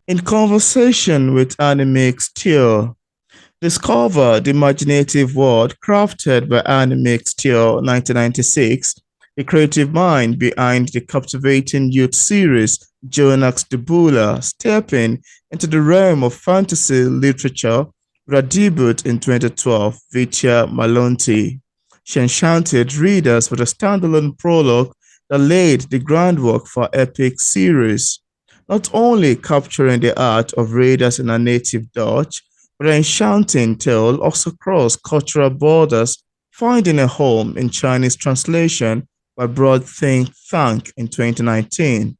In conversation with Annemiek Steur, discover the imaginative world crafted by Annemiek Steur 1996, the creative mind behind the captivating youth series Jonas Dubelaar, stepping into the realm of fantasy literature with a debut in 2012, Vitya Malonti. She enchanted readers with a standalone prologue that laid the groundwork for epic series, not only capturing the art of readers in a native Dutch, but an enchanting tale also crossed cultural borders, finding a home in Chinese translation by Broad Think Tank in 2019.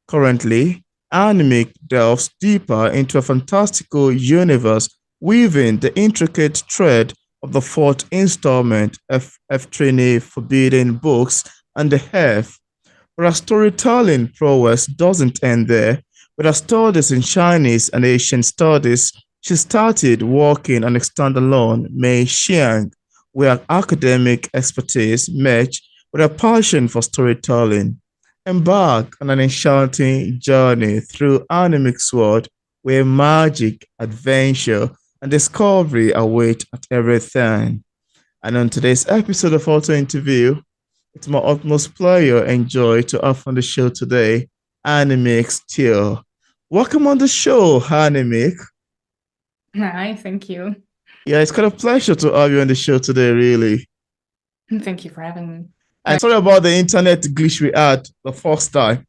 Currently, Annemiek delves deeper into a fantastical universe, weaving the intricate thread of the fourth installment of Eiftrinee Forbidden Books and the Heath. But her storytelling prowess doesn't end there. With her studies in Chinese and Asian studies, she started working on a standalone Mei Ch'iang, where academic expertise matched with a passion for storytelling. Embark on an enchanting journey through Animix world where magic, adventure, and discovery await at every turn. And on today's episode of Auto Interview, it's my utmost pleasure and joy to have on the show today, Annemiek Steur. Welcome on the show, Annemiek. Hi, thank you. Yeah, it's kind of pleasure to have you on the show today, really. Thank you for having me. And sorry about the internet glitch we had the first time.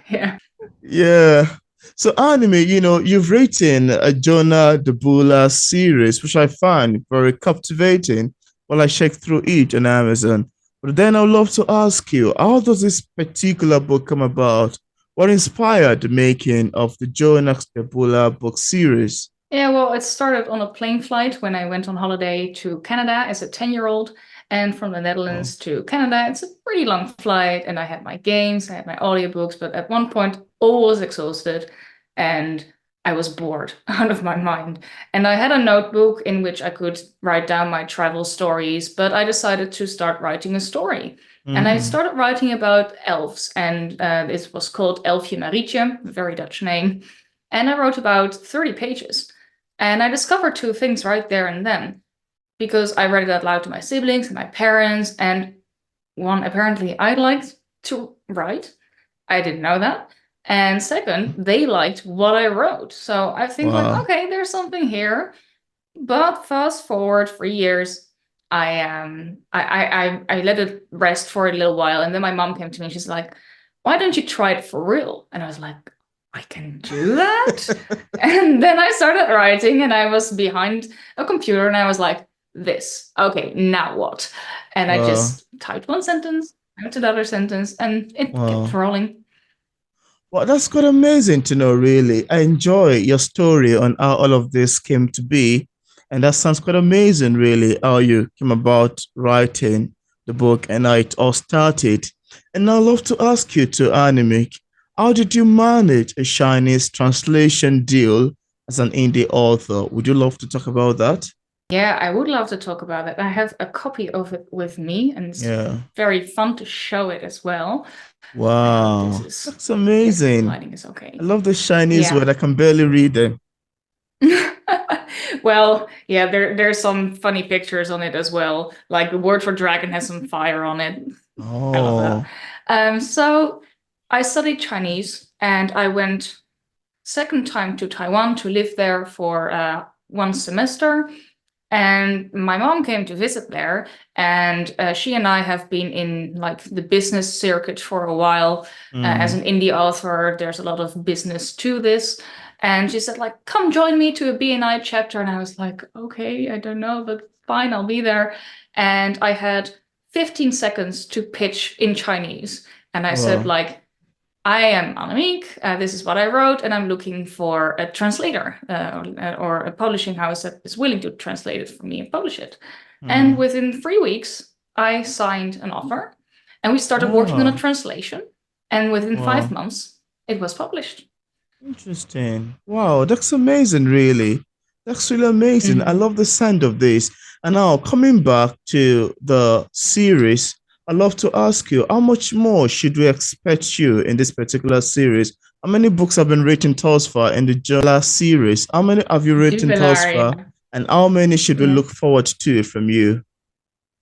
Yeah. Yeah. So, Anime, you've written a Jonah Dubelaar series, which I find very captivating while I check through it on Amazon. But then I'd love to ask you, how does this particular book come about? What inspired the making of the Jonas Dubelaar book series? Yeah, well, it started on a plane flight when I went on holiday to Canada as a 10-year-old. And from the Oh, Netherlands to Canada, it's a pretty long flight. And I had my games, I had my audiobooks, but at one point, all was exhausted and I was bored out of my mind. And I had a notebook in which I could write down my travel stories, but I decided to start writing a story. And I mm-hmm. started writing about elves, and it was called Elfje Marietje, a very Dutch name. And I wrote about 30 pages. And I discovered two things right there and then, because I read it out loud to my siblings and my parents. And one, apparently I liked to write. I didn't know that. And second, they liked what I wrote. So I think like, Wow. okay, there's something here. But fast forward 3 years, I let it rest for a little while, and then my mom came to me. And she's like, "Why don't you try it for real?" And I was like, "I can do that." And then I started writing, and I was behind a computer, and I was like, "This, okay, now what?" And I Wow. just typed one sentence, typed another sentence, and it kept Wow. rolling. Well, that's quite amazing to know, really. I enjoy your story on how all of this came to be. And that sounds quite amazing, really, how you came about writing the book and how it all started. And I'd love to ask you to Annemiek, how did you manage a Chinese translation deal as an indie author? Would you love to talk about that? Yeah, I would love to talk about it. I have a copy of it with me, and it's Yeah. very fun to show it as well. I hope this Wow. is, That's yes, the amazing. lighting is okay. I love the Chinese Yeah. word. I can barely read them. Well, yeah, there's some funny pictures on it as well. Like the word for dragon has some fire on it. I love that. Oh, So I studied Chinese, and I went second time to Taiwan to live there for 1 semester. And my mom came to visit there, and she and I have been in like the business circuit for a while. As mm, an indie author, there's a lot of business to this. And she said, like, come join me to a BNI chapter. And I was like, okay, I don't know, but fine, I'll be there. And I had 15 seconds to pitch in Chinese. And I said, wow. like, I am Annemiek. This is what I wrote, and I'm looking for a translator or a publishing house that is willing to translate it for me and publish it. And Mm. within 3 weeks, I signed an offer, and we started working on a Wow. translation. And within five Wow. months, it was published. Interesting. Wow, that's amazing, really. That's really amazing. I Mhm. love the sound of this. And now, coming back to the series, I'd love to ask you, how much more should we expect you in this particular series? How many books have been written thus far in the Jola series? How many have you written thus Dubelaar, far? yeah. And how many should we Yeah. look forward to from you?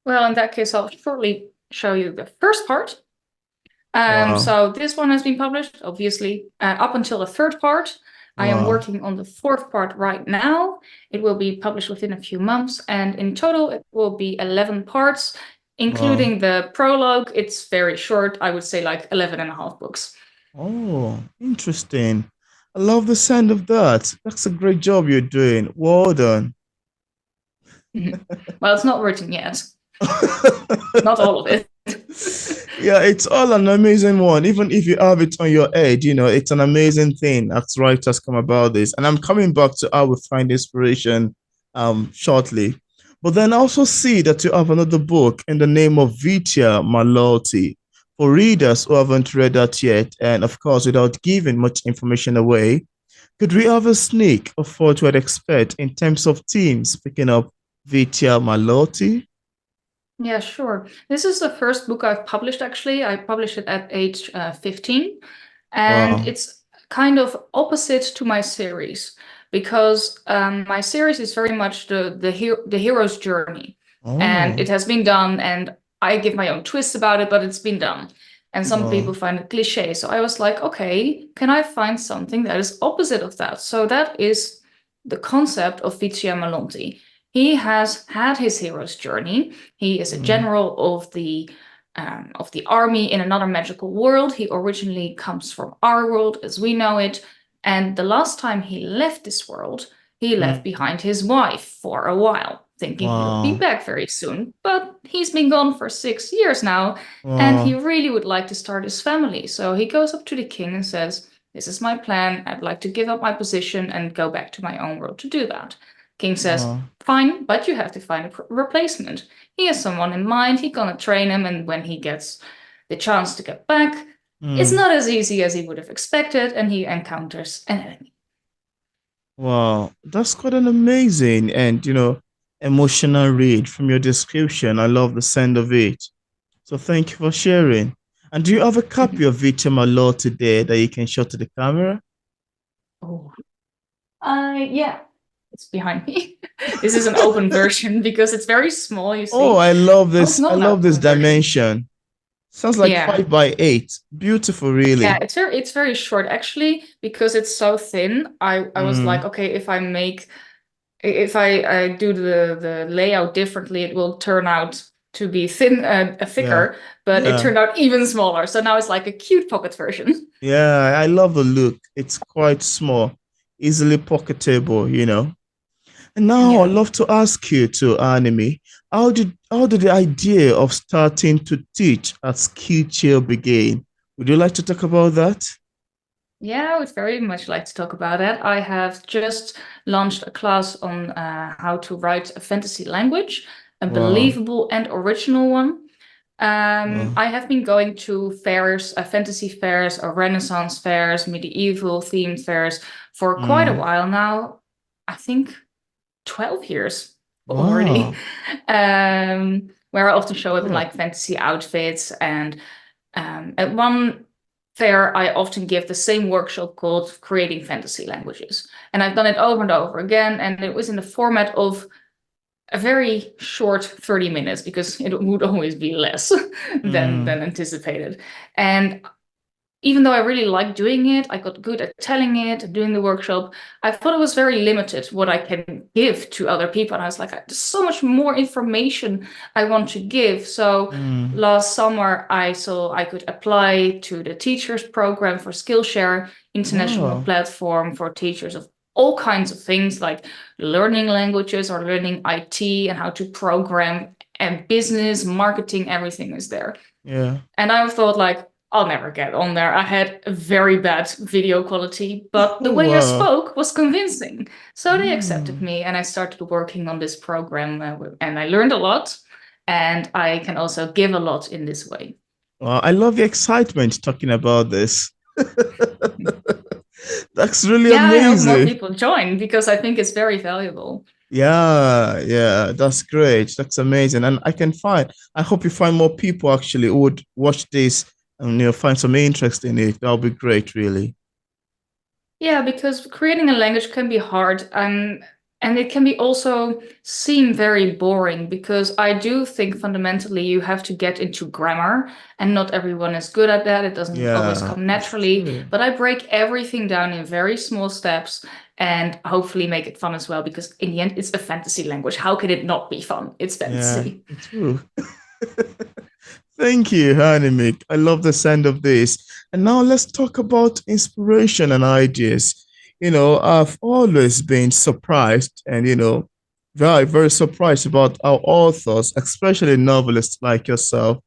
Well, in that case, I'll shortly show you the first part. Wow. So this one has been published, obviously, up until the third part. I am Wow. working on the fourth part right now. It will be published within a few months, and in total, it will be 11 parts, Wow. including the prologue. It's very short, I would say like 11 and a half books. Oh, interesting. I love the sound of that. That's a great job you're doing. Well done. Well, it's not written yet, not all of it. Yeah, it's all an amazing one. Even if you have it on your head, it's an amazing thing as writers come about this. And I'm coming back to how we find inspiration shortly. But then I also see that you have another book in the name of Vitya Malonti. For readers who haven't read that yet, and of course, without giving much information away, could we have a sneak of what we'd expect in terms of themes picking up Vitya Malonti? Yeah, sure. This is the first book I've published, actually. I published it at age 15, and Wow. it's kind of opposite to my series because my series is very much the hero's journey, and Oh, it has been done, and I give my own twist about it, but it's been done. And some wow. people find it cliche. So I was like, okay, can I find something that is opposite of that? So that is the concept of Vitya Malonti. He has had his hero's journey. He is a Mm, general of the army in another magical world. He originally comes from our world as we know it. And the last time he left this world, he left mm, behind his wife for a while, thinking he would be wow. back very soon. But he's been gone for 6 years now, and he Wow. really would like to start his family. So he goes up to the king and says, "This is my plan. I'd like to give up my position and go back to my own world to do that." King says, Wow. "Fine, but you have to find a replacement." He has someone in mind, he's gonna train him, and when he gets the chance to get back, it's Mm, not as easy as he would have expected, and he encounters an enemy. wow. That's quite an amazing and, emotional read from your description. I love the sound of it. So thank you for sharing. And do you have a copy of Vita Law today that you can show to the camera? Oh, yeah, it's behind me. This is an open version because it's very small, you Oh, see. I love Oh, it's this. I not an love this open version. dimension. Sounds like Yeah, 5 by 8. Beautiful, yeah, really. it's very short actually because it's so thin. I was like, Mm, okay, if I do the layout differently, it will turn out to be yeah. thicker, but it Yeah. turned out even smaller. So now it's like a cute pocket version. Yeah. I love the look. It's quite small, easily pocketable. And now I'd Yeah. love to ask you to Anime, how did the idea of starting to teach at Skill Chill begin? Would you like to talk about that? Yeah, I would very much like to talk about that. I have just launched a class on how to write a fantasy language, a Wow. believable and original one. Wow. I have been going to fairs, fantasy fairs, or Renaissance fairs, medieval themed fairs for quite a Mm. while now. I think 12 years already. Wow. Where I often show up in Oh. like fantasy outfits. And at one fair, I often give the same workshop called Creating Fantasy Languages. And I've done it over and over again. And it was in the format of a very short 30 minutes because it would always be less than Mm. anticipated. And even though I really liked doing it, I got good at telling it, doing the workshop. I thought it was very limited what I can give to other people. And I was like, there's so much more information I want to give. So Mm. last summer, I saw I could apply to the teachers program for Skillshare, international Wow. platform for teachers of all kinds of things like learning languages or learning IT and how to program and business, marketing, everything is there. Yeah. And I thought like, I'll never get on there. I had a very bad video quality, but the way I Wow. spoke was convincing. So they accepted Mm. me and I started working on this program and I learned a lot and I can also give a lot in this way. Wow. I love the excitement talking about this. That's really Yeah, I hope more amazing. people join because I think it's very valuable. Yeah, yeah, that's great. That's amazing. And I hope you find more people actually who would watch this and find some interest in it. That'll be great, really. Yeah, because creating a language can be hard, and it can be also seem very boring because I do think fundamentally you have to get into grammar, and not everyone is good at that. It doesn't always Yeah, come it's naturally, true. but I break everything down in very small steps and hopefully make it fun as well because in the end it's a fantasy language. How can it not be fun? It's Yeah, fantasy. true. Thank you, Annemiek. I love the sound of this. And now let's talk about inspiration and ideas. I've always been surprised and, very, very surprised about how authors, especially novelists like yourself,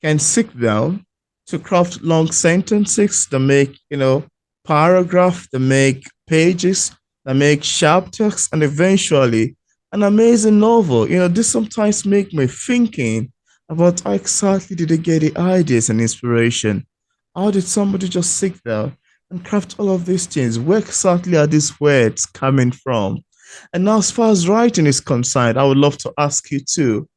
can sit down to craft long sentences that make, paragraph, that make pages, that make chapters, and eventually an amazing novel. This sometimes make me thinking about how exactly did they get the ideas and inspiration? How did somebody just sit there and craft all of these things? Where exactly are these words coming from? And now, as far as writing is concerned, I would love to ask you too.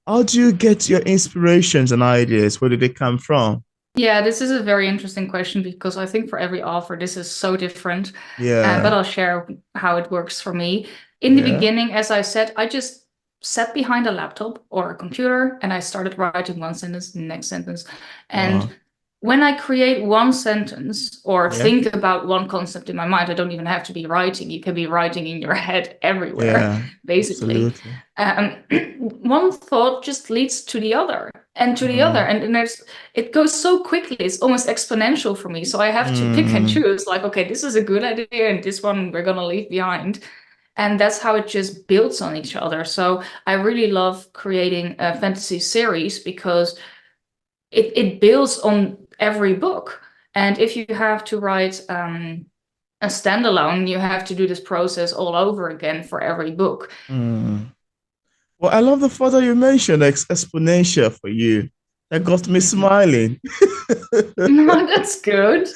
How do you get your inspirations and ideas? Where do they come from? Yeah, this is a very interesting question because I think for every author, this is so different. But Yeah, I'll share how it works for me. In the yeah. beginning, as I said, I just sat behind a laptop or a computer and I started writing one sentence, the next sentence. And Wow. when I create one sentence or Yeah, think about one concept in my mind, I don't even have to be writing. You can be writing in your head everywhere, yeah, basically. absolutely. Um, one thought just leads to the other and to the other. Mm, And it goes so quickly. It's almost exponential for me. So I have to pick and mm, choose like, okay, this is a good idea and this one we're going to leave behind. And that's how it just builds on each other. So I really love creating a fantasy series because it builds on every book. And if you have to write a standalone, you have to do this process all over again for every book. mm. Well, I love the fact that you mentioned exponential for you. That got me smiling. No, that's good.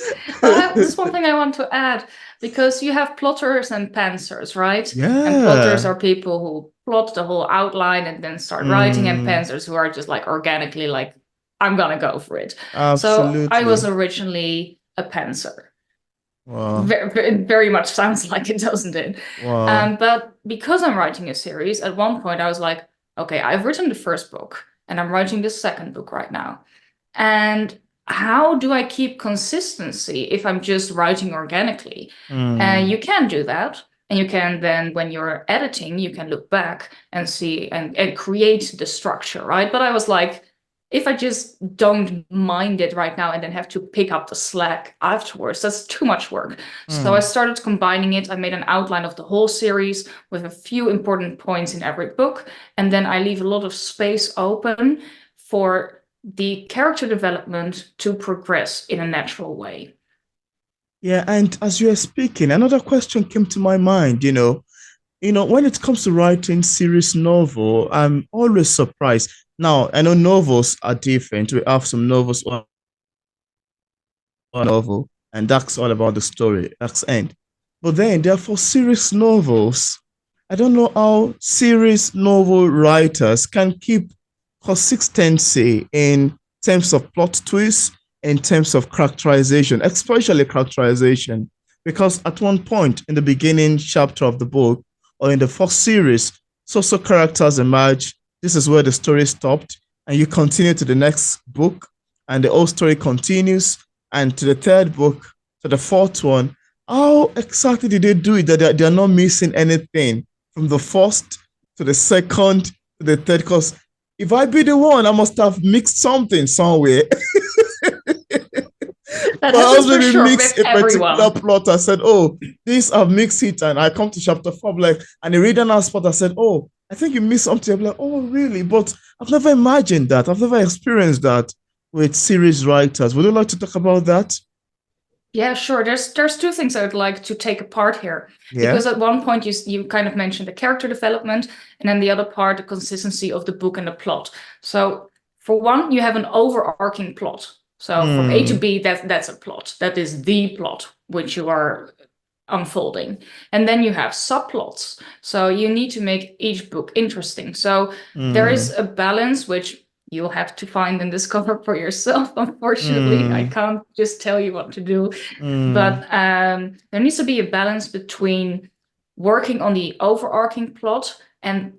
There's one thing I want to add because you have plotters and pantsers, right? And plotters Yeah. are people who plot the whole outline and then start writing, and Mm, pantsers who are just like organically like, I'm gonna go for it. So I was absolutely. originally a pantser. Wow. Very, very much sounds like it, doesn't it? Wow. But because I'm writing a series, at one point I was like, okay, I've written the first book and I'm writing the second book right now. And how do I keep consistency if I'm just writing organically? Mm. You can do that. And you can then, when you're editing, you can look back and see and create the structure, right? But I was like, if I just don't mind it right now and then have to pick up the slack afterwards, that's too much work. So I Mm. started combining it. I made an outline of the whole series with a few important points in every book. And then I leave a lot of space open for the character development to progress in a natural way. Yeah, and as you were speaking, another question came to my mind, when it comes to writing series novel, I'm always surprised. Now, I know novels are different. We have some novels on novel, and that's all about the story. That's end. But then there are for series novels. I don't know how series novel writers can keep consistency in terms of plot twists, in terms of characterization, especially characterization. Because at one point in the beginning chapter of the book, or in the first series, so characters emerge. This is where the story stopped, and you continue to the next book, and the whole story continues, and to the third book, to the fourth one. How exactly did they do it that they're not missing anything from the first to the second to the third? Because if I be the one, I must have mixed something somewhere. That My happens for husband he sure mixed with a particular everyone. plot. I said, "Oh, this I've mixed it," and I come to chapter four, I'm like, and he read another spot. I said, "Oh, I think you missed something." I'm like, "Oh, really?" But I've never imagined that. I've never experienced that with series writers. Would you like to talk about that? Yeah, sure. There's two things I would like to take apart here Yeah. because at one point you kind of mentioned the character development, and then the other part, the consistency of the book and the plot. So for one, you have an overarching plot. So from A to Hmm. B, that's a plot. That is the plot which you are unfolding. And then you have subplots. So you need to make each book interesting. So there is Hmm. a balance which you'll have to find and discover for yourself. Unfortunately, I Mm, can't just tell you what to do. mm, But there needs to be a balance between working on the overarching plot and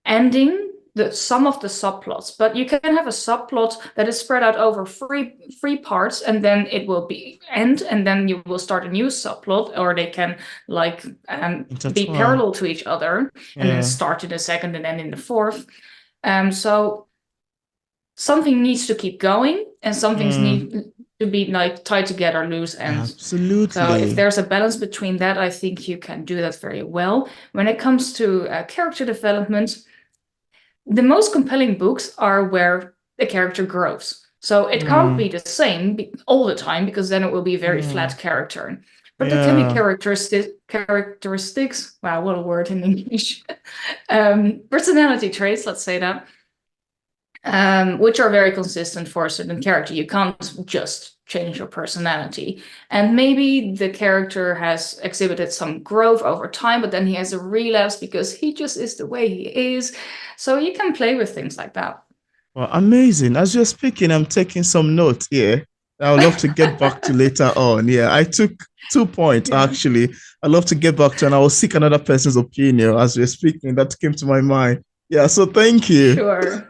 ending some of the subplots. But you can have a subplot that is spread out over three parts, and then it will be end, and then you will start a new subplot, or they can like be intertwine. parallel to each other, and then Yeah. start in the second and end in the fourth. So something needs to keep going, and some things Mm, need to be like tied together, loose ends. So if absolutely. there's a balance between that, I think you can do that very well. When it comes to character development, the most compelling books are where the character grows. So it can't Mm, be the same all the time, because then it will be a very mm, flat character. But there can be yeah. characteristics. Wow, what a word in English. Personality traits, let's say that, which are very consistent for a certain character. You can't just change your personality. And maybe the character has exhibited some growth over time, but then he has a relapse because he just is the way he is. So you can play with things like that. Well, amazing. As you're speaking, I'm taking some notes here. I would love to get back to later on. Yeah, I took 2 points Yeah, actually. I'd love to get back to, and I will seek another person's opinion as we're speaking. That came to my mind. Yeah, so thank you. sure.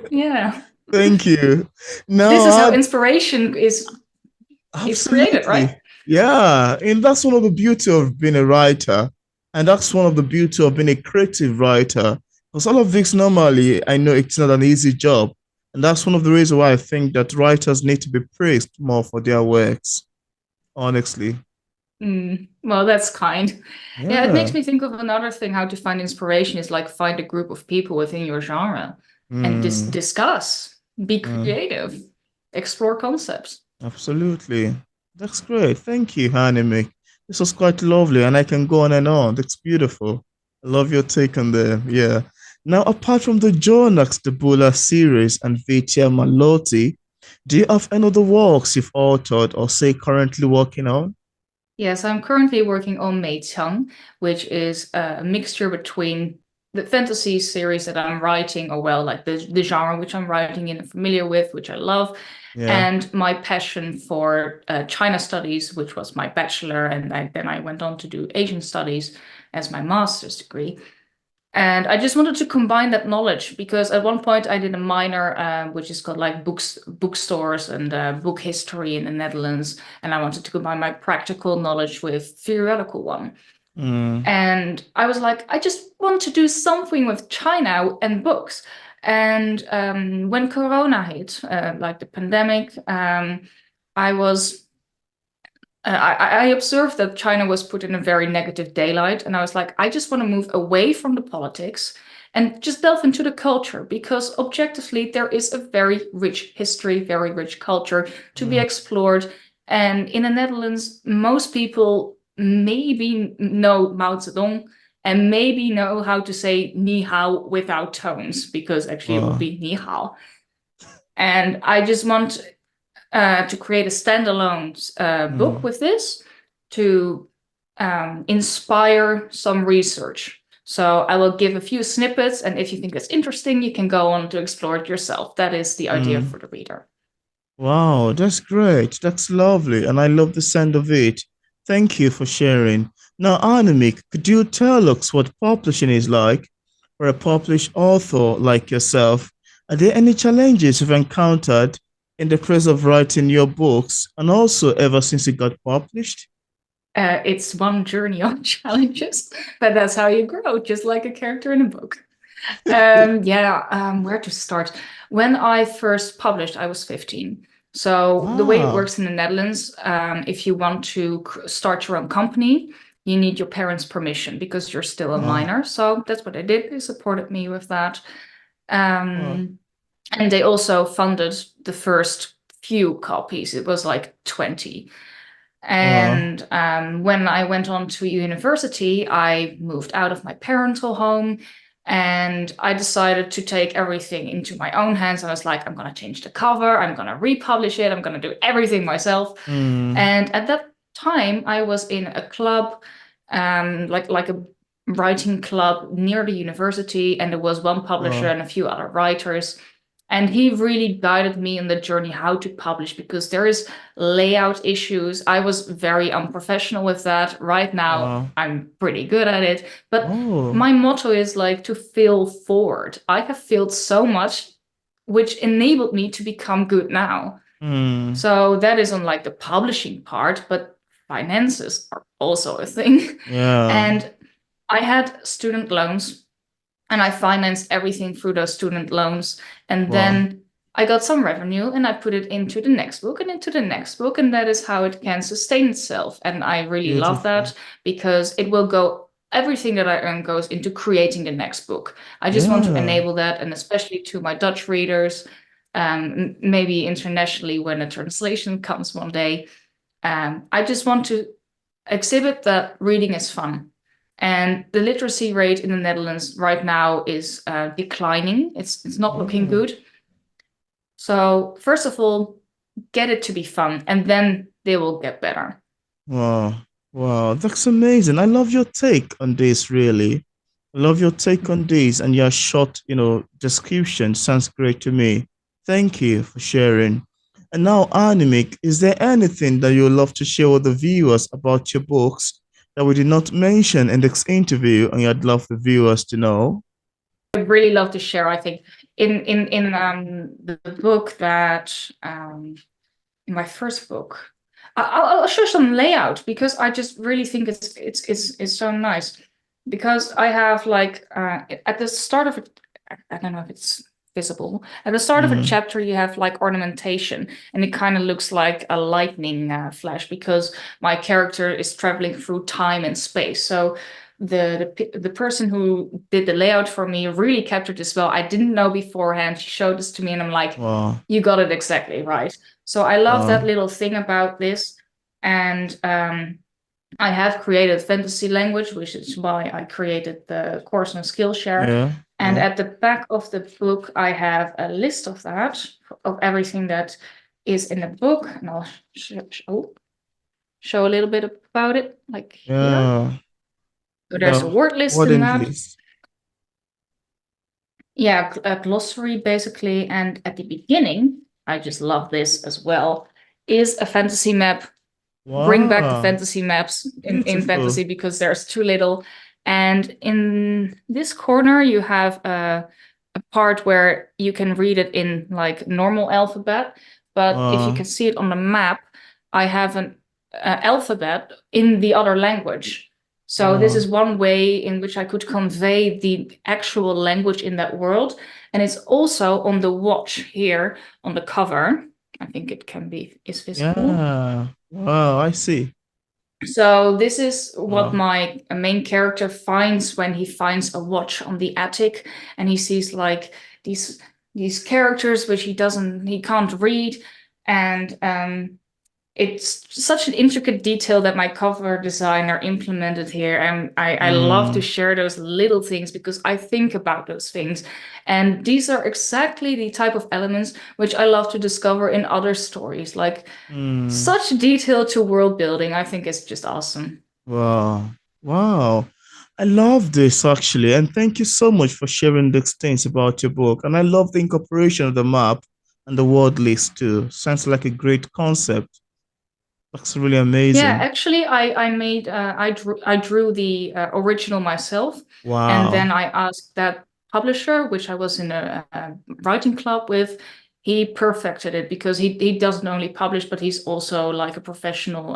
Yeah. Thank you. This Now, is how inspiration is created, right? absolutely. Yeah, and that's one of the beauty of being a writer, and that's one of the beauty of being a creative writer. Because all of this normally, I know it's not an easy job, and that's one of the reasons why I think that writers need to be praised more for their works. Honestly, Well, that's kind. Yeah, it makes yeah. me think of another thing. How to find inspiration is like find a group of people within your genre and Mm, discuss, be mm, creative, explore concepts. absolutely. That's great. Thank you, Annemiek. This was quite lovely, and I can go on and on. That's beautiful. I love your take on them. Yeah. Now, apart from the Jonas Dubelaar series and Vitya Malonti, do you have any other works you've authored or say currently working on? Yes, I'm currently working on Mei Ch'iang, which is a mixture between the fantasy series that I'm writing, or well, like the genre which I'm writing and familiar with, which I love, Yeah. and my passion for China studies, which was my bachelor, and then I went on to do Asian studies as my master's degree. And I just wanted to combine that knowledge, because at one point I did a minor, which is called like bookstores and book history in the Netherlands, and I wanted to combine my practical knowledge with theoretical one. Mm, And I was like, I just want to do something with China and books. And when Corona hit, like the pandemic, I was I observed that China was put in a very negative daylight, and I was like, I just want to move away from the politics and just delve into the culture, because objectively there is a very rich history, very rich culture to be mm, explored. And in the Netherlands, most people maybe know Mao Zedong and maybe know how to say ni hao without tones, because actually it would wow. be ni hao. And I just want to create a standalone book Mm, with this to inspire some research. So I will give a few snippets, and if you think it's interesting, you can go on to explore it yourself. That is the idea mm. for the reader. Wow, that's great. That's lovely. And I love the sound of it. Thank you for sharing. Now, Annemiek, could you tell us what publishing is like for a published author like yourself? Are there any challenges you've encountered in the process of writing your books and also ever since you got published? It's one journey of challenges, but that's how you grow, just like a character in a book. Where to start? When I first published, I was 15. So the way it Wow. works in the Netherlands, if you want to start your own company, you need your parents' permission because you're still a Wow. minor. So that's what they did. They supported me with that. Wow. Um, and they also funded the first few copies. It was like 20. Wow. And when I went on to university, I moved out of my parental home, and I decided to take everything into my own hands. I was like, I'm going to change the cover, I'm going to republish it, I'm going to do everything myself. Mm. And at that time, I was in a club, like a writing club near the university, and there was one publisher Wow. and a few other writers. And he really guided me in the journey how to publish, because there is layout issues. I was very unprofessional with that. Right now, Wow. I'm pretty good at it. But Oh. my motto is like to fail forward. I have failed so much, which enabled me to become good now. Hmm. So that is on like the publishing part, but finances are also a thing. Yeah. And I had student loans, and I financed everything through those student loans. And Wow. then I got some revenue and I put it into the next book and into the next book. And that is how it can sustain itself. And I really love Beautiful. that, because it will go, everything that I earn goes into creating the next book. I just want to Yeah. enable that, and especially to my Dutch readers, maybe internationally when a translation comes one day. I just want to exhibit that reading is fun. And the literacy rate in the Netherlands right now is declining. It's not looking Oh. good. So first of all, get it to be fun, and then they will get better. Wow. Wow. That's amazing. I love your take on this, really. I love your take on this, and your short, description sounds great to me. Thank you for sharing. And now, Annemiek, is there anything that you would love to share with the viewers about your books that we did not mention in this interview and you'd love the viewers to know? I really love to share. I think in the book that in my first book, I'll show some layout, because I just really think it's so nice. Because I have like at the start of it, I don't know if it's visible. At the start of a Mm. chapter, you have like ornamentation, and it kind of looks like a lightning flash, because my character is traveling through time and space. So the person who did the layout for me really captured this well. I didn't know beforehand. She showed this to me, and I'm like, Wow. you got it exactly right. So I love that Wow. little thing about this. And I have created fantasy language, which is why I created the course on Skillshare. Yeah. And Yeah. at the back of the book, I have a list of that, of everything that is in the book. And I'll show a little bit about it, like here. Yeah. So there's a Yeah. word list What in in that. this? Yeah, a glossary basically. And at the beginning, I just love this as well, is a fantasy map. Bring back the Wow. fantasy maps in Beautiful. fantasy, because there's too little. And in this corner, you have a part where you can read it in like normal alphabet. But if you Wow. can see it on the map, I have an alphabet in the other language. So this Wow. is one way in which I could convey the actual language in that world. And it's also on the watch here on the cover. I think it is visible. Yeah. Wow. I see. So this is what Wow. my main character finds when he finds a watch on the attic, and he sees like these characters which he can't read. And it's such an intricate detail that my cover designer implemented here. And I love to Mm. share those little things, because I think about those things. And these are exactly the type of elements which I love to discover in other stories. Like, Mm. such detail to world building, I think is just awesome. Wow. Wow. I love this actually. And thank you so much for sharing these things about your book. And I love the incorporation of the map and the word list too. Sounds like a great concept. That's really Yeah, amazing. actually, I drew the original myself, and Wow. then I asked that publisher, which I was in a writing club with. He perfected it, because he doesn't only publish, but he's also like a professional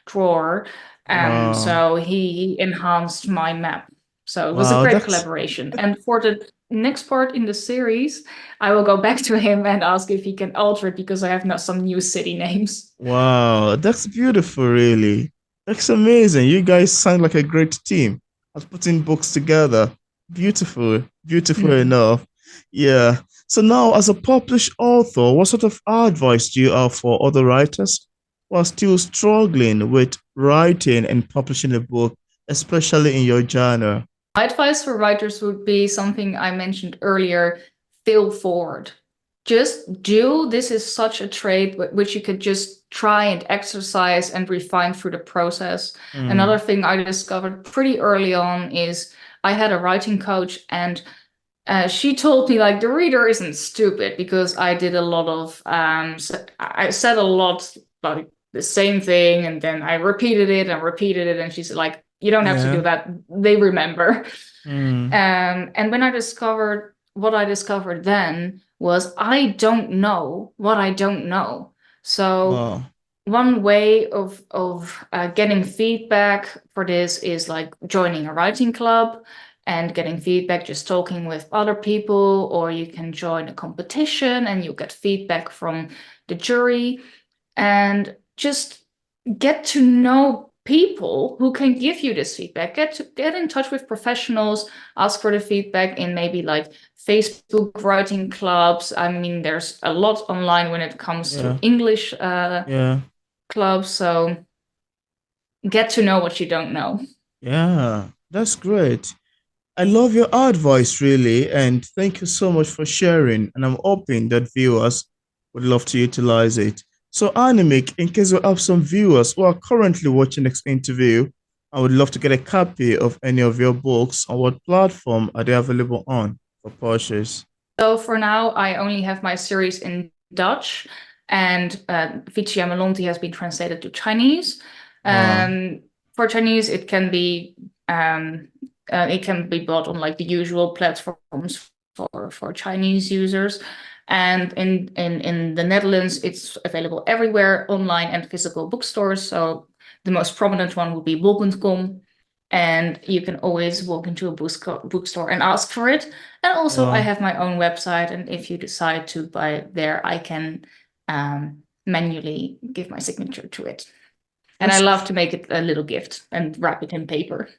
drawer. Wow. So he enhanced my map. So it was a Wow. great collaboration. And for the next part in the series, I will go back to him and ask if he can alter it, because I have now some new city names. Wow, that's beautiful, really. That's amazing. You guys sound like a great team at putting books together. Beautiful, beautiful Mhm. enough. Yeah. So now, as a published author, what sort of advice do you have for other writers who are still struggling with writing and publishing a book, especially in your genre? My advice for writers would be something I mentioned earlier: fail forward. Just do. This is such a trait which you could just try and exercise and refine through the process. Another Mm. thing I discovered pretty early on is I had a writing coach, and she told me like the reader isn't stupid because I did a lot of I said a lot about the same thing and then I repeated it and she's like, you don't have to do that. They remember. And when I discovered what I discovered then was I don't know what I don't know. So one way of getting feedback for this is like joining a writing club and getting feedback, just talking with other people, or you can join a competition and you get feedback from the jury and just get to know people who can give you this feedback. Get in touch with professionals, ask for the feedback in maybe like Facebook writing clubs. I mean, there's a lot online when it comes to English clubs. So get to know what you don't know. Yeah, that's great. I love your advice, really, and thank you so much for sharing. And I'm hoping that viewers would love to utilize it. So, Annemiek, in case we have some viewers who are currently watching this interview, I would love to get a copy of any of your books. On what platform are they available on for purchase? So for now, I only have my series in Dutch, and Vitya Malonti has been translated to Chinese. For Chinese, it can be bought on like the usual platforms for Chinese users. And in the Netherlands, it's available everywhere, online and physical bookstores. So the most prominent one would be bol.com. And you can always walk into a bookstore and ask for it. And also I have my own website. And if you decide to buy it there, I can manually give my signature to it. And I love to make it a little gift and wrap it in paper.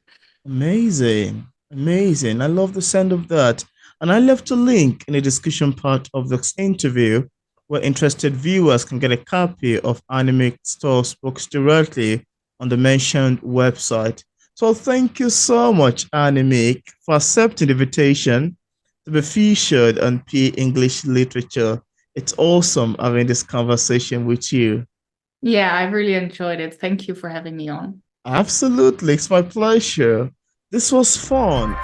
Amazing. Amazing. I love the sound of that. And I left a link in the discussion part of this interview where interested viewers can get a copy of Annemiek Steur's books directly on the mentioned website. So thank you so much, Annemiek, for accepting the invitation to be featured on P English Literature. It's awesome having this conversation with you. Yeah, I really enjoyed it. Thank you for having me on. Absolutely. It's my pleasure. This was fun.